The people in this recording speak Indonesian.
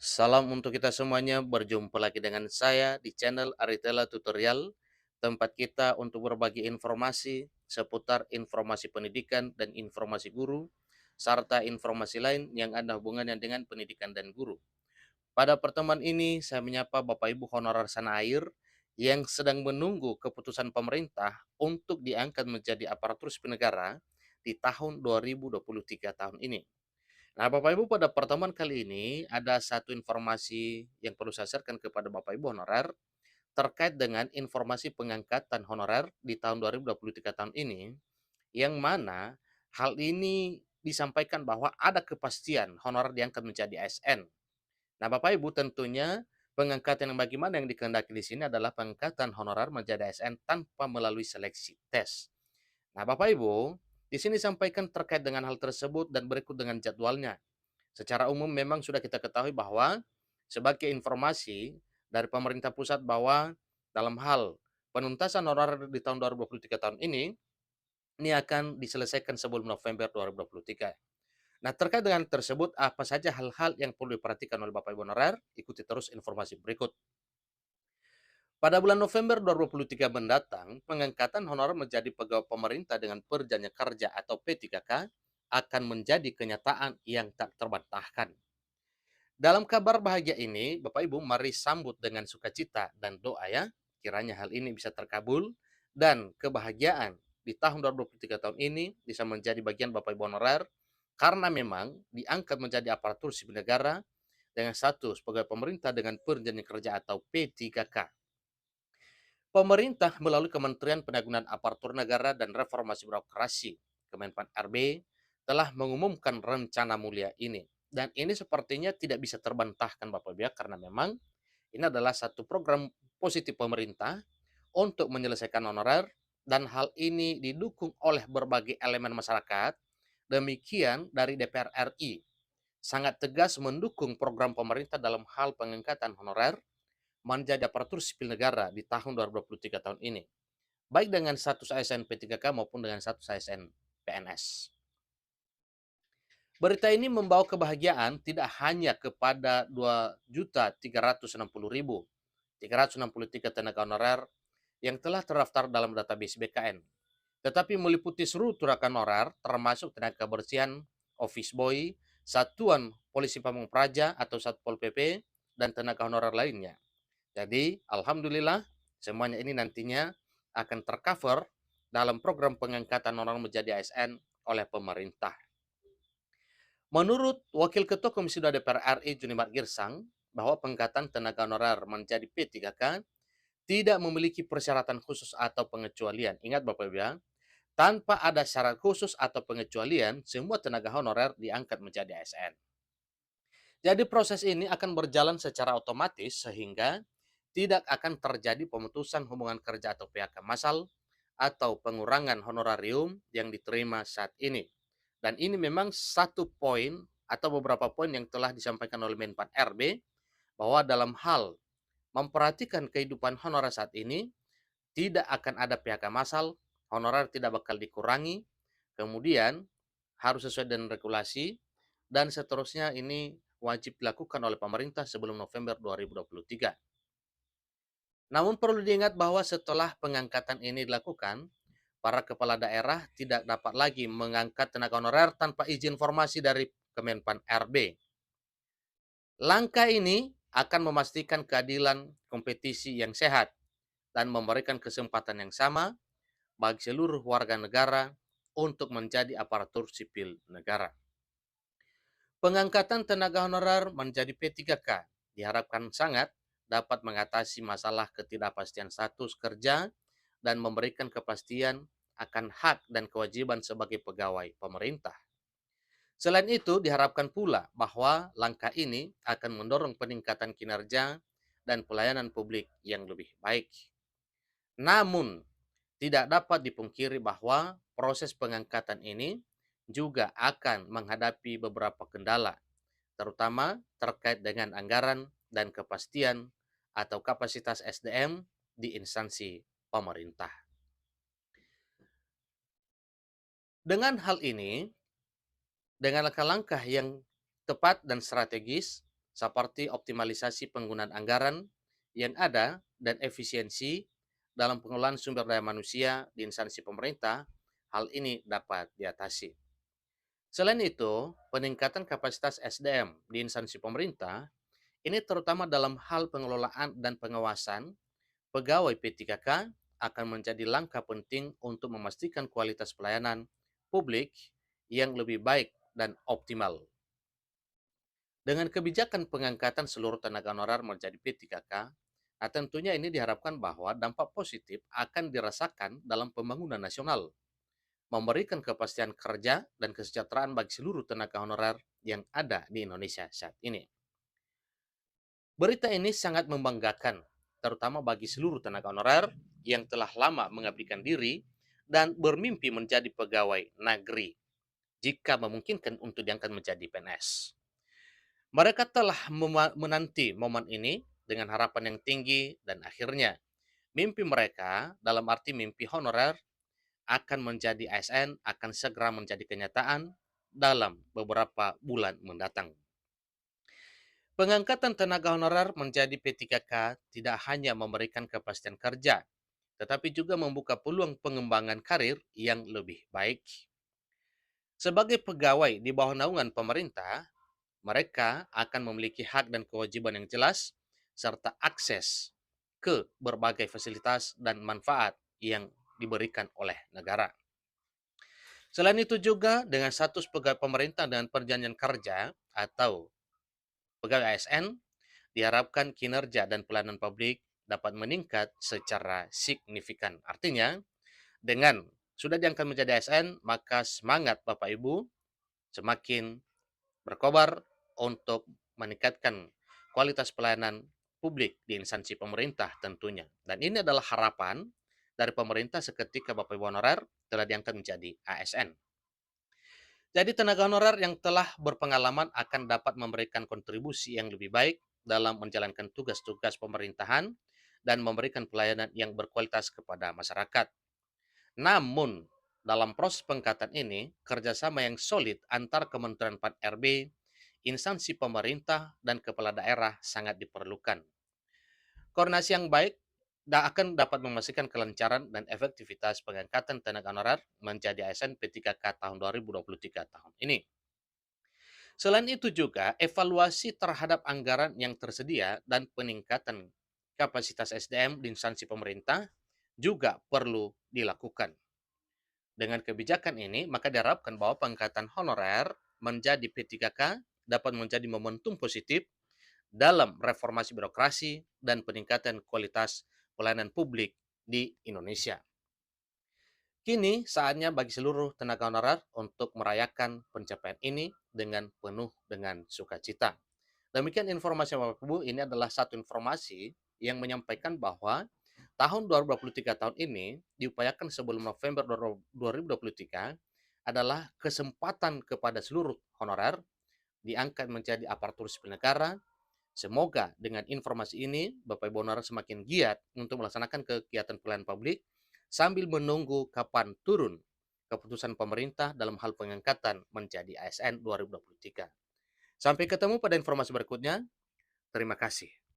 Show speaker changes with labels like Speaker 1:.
Speaker 1: Salam untuk kita semuanya, berjumpa lagi dengan saya di channel Aritella Tutorial, tempat kita untuk berbagi informasi seputar informasi pendidikan dan informasi guru, serta informasi lain yang ada hubungannya dengan pendidikan dan guru. Pada pertemuan ini, saya menyapa Bapak Ibu honorer sana air yang sedang menunggu keputusan pemerintah untuk diangkat menjadi aparatur sipil negara di tahun 2023 tahun ini. Nah, Bapak Ibu, pada pertemuan kali ini ada satu informasi yang perlu saya sharekan kepada Bapak Ibu honorer terkait dengan informasi pengangkatan honorer di tahun 2023 tahun ini, yang mana hal ini disampaikan bahwa ada kepastian honorer diangkat menjadi ASN. Nah, Bapak Ibu, tentunya pengangkatan yang bagaimana yang dikehendaki di sini adalah pengangkatan honorer menjadi ASN tanpa melalui seleksi tes. Nah, Bapak Ibu, di sini sampaikan terkait dengan hal tersebut dan berikut dengan jadwalnya. Secara umum memang sudah kita ketahui bahwa sebagai informasi dari pemerintah pusat bahwa dalam hal penuntasan honorer di tahun 2023 tahun ini akan diselesaikan sebelum November 2023. Nah, terkait dengan tersebut, apa saja hal-hal yang perlu diperhatikan oleh Bapak Ibu honorer? Ikuti terus informasi berikut. Pada bulan November 2023 mendatang, pengangkatan honorer menjadi pegawai pemerintah dengan perjanjian kerja atau P3K akan menjadi kenyataan yang tak terbantahkan. Dalam kabar bahagia ini, Bapak Ibu, mari sambut dengan sukacita dan doa ya. Kiranya hal ini bisa terkabul dan kebahagiaan di tahun 2023 tahun ini bisa menjadi bagian Bapak Ibu honorer karena memang diangkat menjadi aparatur sipil negara dengan status pegawai pemerintah dengan perjanjian kerja atau P3K. Pemerintah melalui Kementerian Penanggulangan Aparatur Negara dan Reformasi Birokrasi, Kemenpan RB, telah mengumumkan rencana mulia ini. Dan ini sepertinya tidak bisa terbantahkan Bapak Ibu ya, karena memang ini adalah satu program positif pemerintah untuk menyelesaikan honorer dan hal ini didukung oleh berbagai elemen masyarakat. Demikian dari DPR RI sangat tegas mendukung program pemerintah dalam hal pengangkatan honorer menjadi aparatur sipil negara di tahun 2023 tahun ini, baik dengan status ASN P3K maupun dengan status ASN PNS. Berita ini membawa kebahagiaan tidak hanya kepada 2.360.363 tenaga honorer yang telah terdaftar dalam database BKN, tetapi meliputi seluruh turakan honorer termasuk tenaga kebersihan, office boy, satuan polisi pamung praja atau Satpol PP, dan tenaga honorer lainnya. Jadi, alhamdulillah semuanya ini nantinya akan tercover dalam program pengangkatan honorer menjadi ASN oleh pemerintah. Menurut Wakil Ketua Komisi 2 DPR RI Junimat Girsang, bahwa pengangkatan tenaga honorer menjadi P3K tidak memiliki persyaratan khusus atau pengecualian. Ingat Bapak Ibu ya, tanpa ada syarat khusus atau pengecualian, semua tenaga honorer diangkat menjadi ASN. Jadi proses ini akan berjalan secara otomatis sehingga tidak akan terjadi pemutusan hubungan kerja atau PHK massal atau pengurangan honorarium yang diterima saat ini. Dan ini memang satu poin atau beberapa poin yang telah disampaikan oleh Menpan RB bahwa dalam hal memperhatikan kehidupan honorer saat ini tidak akan ada PHK massal, honorer tidak bakal dikurangi, kemudian harus sesuai dengan regulasi, dan seterusnya ini wajib dilakukan oleh pemerintah sebelum November 2023. Namun perlu diingat bahwa setelah pengangkatan ini dilakukan, para kepala daerah tidak dapat lagi mengangkat tenaga honorer tanpa izin formasi dari Kemenpan RB. Langkah ini akan memastikan keadilan kompetisi yang sehat dan memberikan kesempatan yang sama bagi seluruh warga negara untuk menjadi aparatur sipil negara. Pengangkatan tenaga honorer menjadi P3K diharapkan sangat dapat mengatasi masalah ketidakpastian status kerja dan memberikan kepastian akan hak dan kewajiban sebagai pegawai pemerintah. Selain itu, diharapkan pula bahwa langkah ini akan mendorong peningkatan kinerja dan pelayanan publik yang lebih baik. Namun, tidak dapat dipungkiri bahwa proses pengangkatan ini juga akan menghadapi beberapa kendala, terutama terkait dengan anggaran dan kepastian atau kapasitas SDM di instansi pemerintah. Dengan hal ini, dengan langkah-langkah yang tepat dan strategis, seperti optimalisasi penggunaan anggaran yang ada dan efisiensi dalam pengelolaan sumber daya manusia di instansi pemerintah, hal ini dapat diatasi. Selain itu, peningkatan kapasitas SDM di instansi pemerintah ini terutama dalam hal pengelolaan dan pengawasan pegawai P3K akan menjadi langkah penting untuk memastikan kualitas pelayanan publik yang lebih baik dan optimal. Dengan kebijakan pengangkatan seluruh tenaga honorer menjadi P3K, tentunya ini diharapkan bahwa dampak positif akan dirasakan dalam pembangunan nasional, memberikan kepastian kerja dan kesejahteraan bagi seluruh tenaga honorer yang ada di Indonesia saat ini. Berita ini sangat membanggakan, terutama bagi seluruh tenaga honorer yang telah lama mengabdikan diri dan bermimpi menjadi pegawai negeri jika memungkinkan untuk diangkat menjadi PNS. Mereka telah menanti momen ini dengan harapan yang tinggi dan akhirnya mimpi mereka, dalam arti mimpi honorer, akan menjadi ASN akan segera menjadi kenyataan dalam beberapa bulan mendatang. Pengangkatan tenaga honorer menjadi P3K tidak hanya memberikan kepastian kerja, tetapi juga membuka peluang pengembangan karir yang lebih baik. Sebagai pegawai di bawah naungan pemerintah, mereka akan memiliki hak dan kewajiban yang jelas serta akses ke berbagai fasilitas dan manfaat yang diberikan oleh negara. Selain itu juga dengan status pegawai pemerintah dengan perjanjian kerja atau pegawai ASN, diharapkan kinerja dan pelayanan publik dapat meningkat secara signifikan. Artinya, dengan sudah diangkat menjadi ASN, maka semangat Bapak Ibu semakin berkobar untuk meningkatkan kualitas pelayanan publik di instansi pemerintah tentunya. Dan ini adalah harapan dari pemerintah seketika Bapak Ibu honorer telah diangkat menjadi ASN. Jadi tenaga honorer yang telah berpengalaman akan dapat memberikan kontribusi yang lebih baik dalam menjalankan tugas-tugas pemerintahan dan memberikan pelayanan yang berkualitas kepada masyarakat. Namun, dalam proses pengangkatan ini, kerjasama yang solid antar Kementerian 4RB, instansi pemerintah, dan kepala daerah sangat diperlukan. Koordinasi yang baik akan dapat memastikan kelancaran dan efektivitas pengangkatan tenaga honorer menjadi ASN P3K tahun 2023 tahun ini. Selain itu juga, evaluasi terhadap anggaran yang tersedia dan peningkatan kapasitas SDM di instansi pemerintah juga perlu dilakukan. Dengan kebijakan ini, maka diharapkan bahwa pengangkatan honorer menjadi P3K dapat menjadi momentum positif dalam reformasi birokrasi dan peningkatan kualitas pelayanan publik di Indonesia. Kini saatnya bagi seluruh tenaga honorer untuk merayakan pencapaian ini dengan penuh dengan sukacita. Demikian informasi Bapak Ibu, ini adalah satu informasi yang menyampaikan bahwa tahun 2023 tahun ini diupayakan sebelum November 2023 adalah kesempatan kepada seluruh honorer diangkat menjadi aparatur sipil negara. Semoga dengan informasi ini Bapak Ibu honorer semakin giat untuk melaksanakan kegiatan pelayanan publik sambil menunggu kapan turun keputusan pemerintah dalam hal pengangkatan menjadi ASN 2023. Sampai ketemu pada informasi berikutnya. Terima kasih.